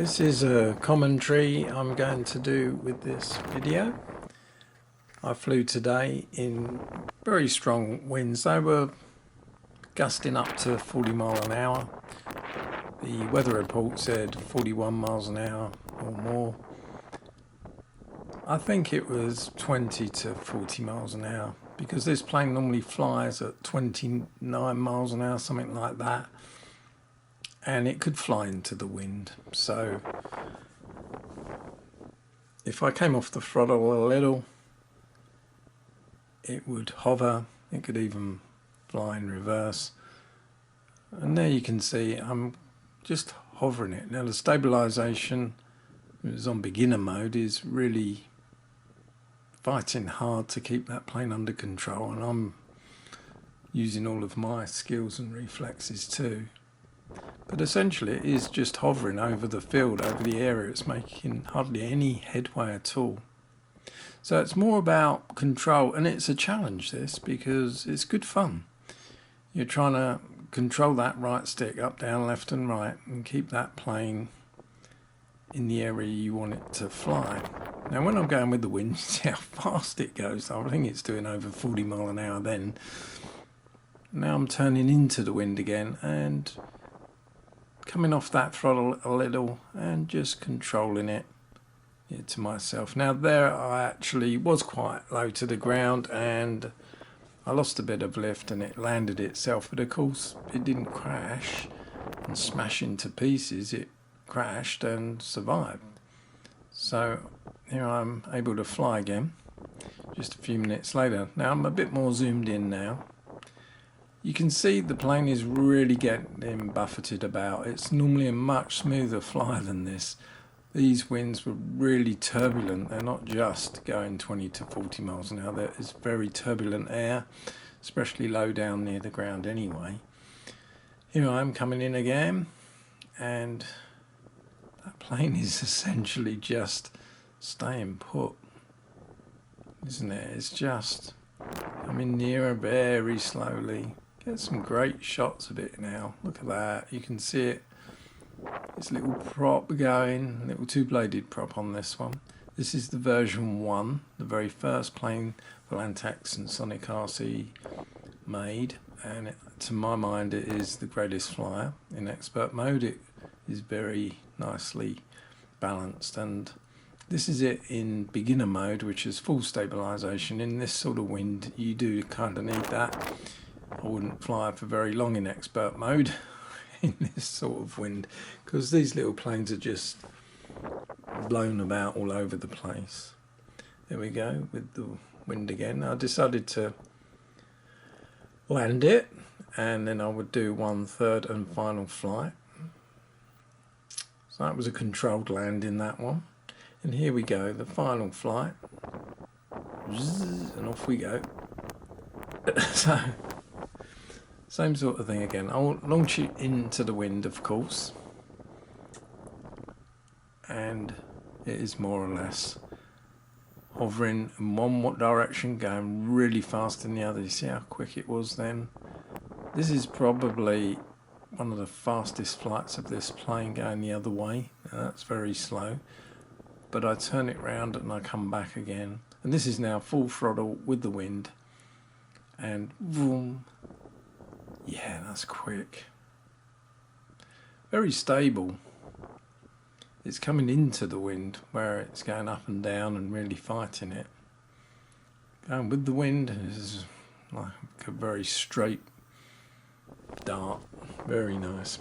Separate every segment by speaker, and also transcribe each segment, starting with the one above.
Speaker 1: This is a commentary I'm going to do with this video. I flew today in very strong winds. They were gusting up to 40 miles an hour. The weather report said 41 miles an hour or more. I think it was 20 to 40 miles an hour because this plane normally flies at 29 miles an hour, something like that. And it could fly into the wind. So if I came off the throttle a little, it would hover. It could even fly in reverse. And there you can see I'm just hovering it. Now the stabilisation, it was on beginner mode, is really fighting hard to keep that plane under control, and I'm using all of my skills and reflexes too. But essentially it is just hovering over the field, over the area. It's making hardly any headway at all. So it's more about control, and it's a challenge, this, because it's good fun. You're trying to control that right stick up, down, left and right, and keep that plane in the area you want it to fly. Now when I'm going with the wind, see how fast it goes. I think it's doing over 40 miles an hour then. Now I'm turning into the wind again and coming off that throttle a little and just controlling it to myself. Now there I actually was quite low to the ground and I lost a bit of lift and it landed itself, but of course it didn't crash and smash into pieces. It crashed and survived. So here I'm able to fly again just a few minutes later. Now I'm a bit more zoomed in now. You can see the plane is really getting buffeted about. It's normally a much smoother fly than this. These winds were really turbulent. They're not just going 20 to 40 miles an hour. There is very turbulent air, especially low down near the ground anyway. Here I am coming in again, and that plane is essentially just staying put, isn't it? It's just coming nearer very slowly. Get some great shots of it now. Look at that. You can see it. This little prop going, little two-bladed prop on this one. This is the version 1, the very first plane Volantex and Sonic RC made, and to my mind it is the greatest flyer. In expert mode it is very nicely balanced, and this is it in beginner mode, which is full stabilisation. In this sort of wind you do kind of need that. I wouldn't fly for very long in expert mode in this sort of wind, because these little planes are just blown about all over the place. There we go with the wind again. I decided to land it and then I would do 1/3 and final flight. So that was a controlled landing, that one. And here we go, the final flight. And off we go. So same sort of thing again. I'll launch it into the wind, of course, and it is more or less hovering in one direction, going really fast in the other. You see how quick it was then? This is probably one of the fastest flights of this plane going the other way. Now that's very slow, but I turn it round and I come back again, and this is now full throttle with the wind, and boom. Yeah, that's quick. Very stable. It's coming into the wind where it's going up and down and really fighting it. Going with the wind is like a very straight dart. Very nice.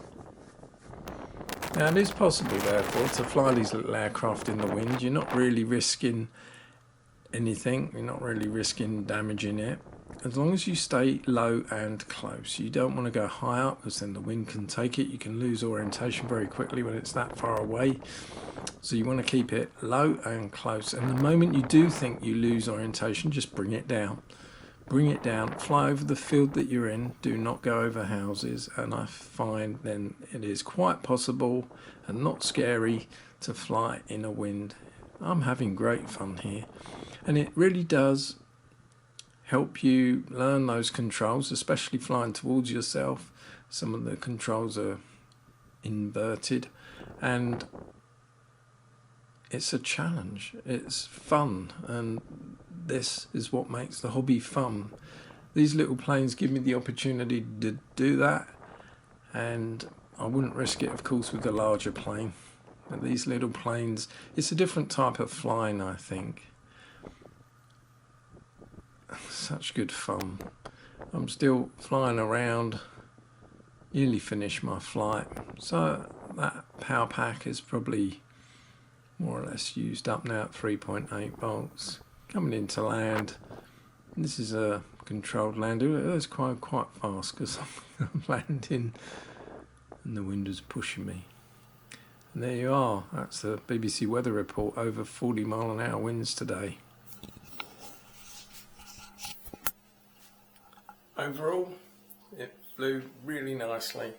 Speaker 1: Now it is possible, therefore, to fly these little aircraft in the wind. You're not really risking anything. You're not really risking damaging it. As long as you stay low and close. You don't want to go high up, because then the wind can take it. You can lose orientation very quickly when it's that far away. So you want to keep it low and close. And the moment you do think you lose orientation, just bring it down. Bring it down, fly over the field that you're in. Do not go over houses. And I find then it is quite possible and not scary to fly in a wind. I'm having great fun here. And it really does help you learn those controls, especially flying towards yourself. Some of the controls are inverted, and it's a challenge, it's fun, and this is what makes the hobby fun. These little planes give me the opportunity to do that, and I wouldn't risk it, of course, with a larger plane. But these little planes, it's a different type of flying, I think. Such good fun. I'm still flying around, nearly finished my flight, so that power pack is probably more or less used up now at 3.8 volts. Coming into land, this is a controlled landing. It was quite fast because I'm landing and the wind was pushing me. And there you are, that's the BBC weather report, over 40-mile-an-hour winds today. Overall, it flew really nicely.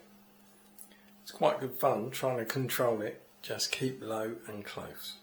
Speaker 1: It's quite good fun trying to control it, just keep low and close.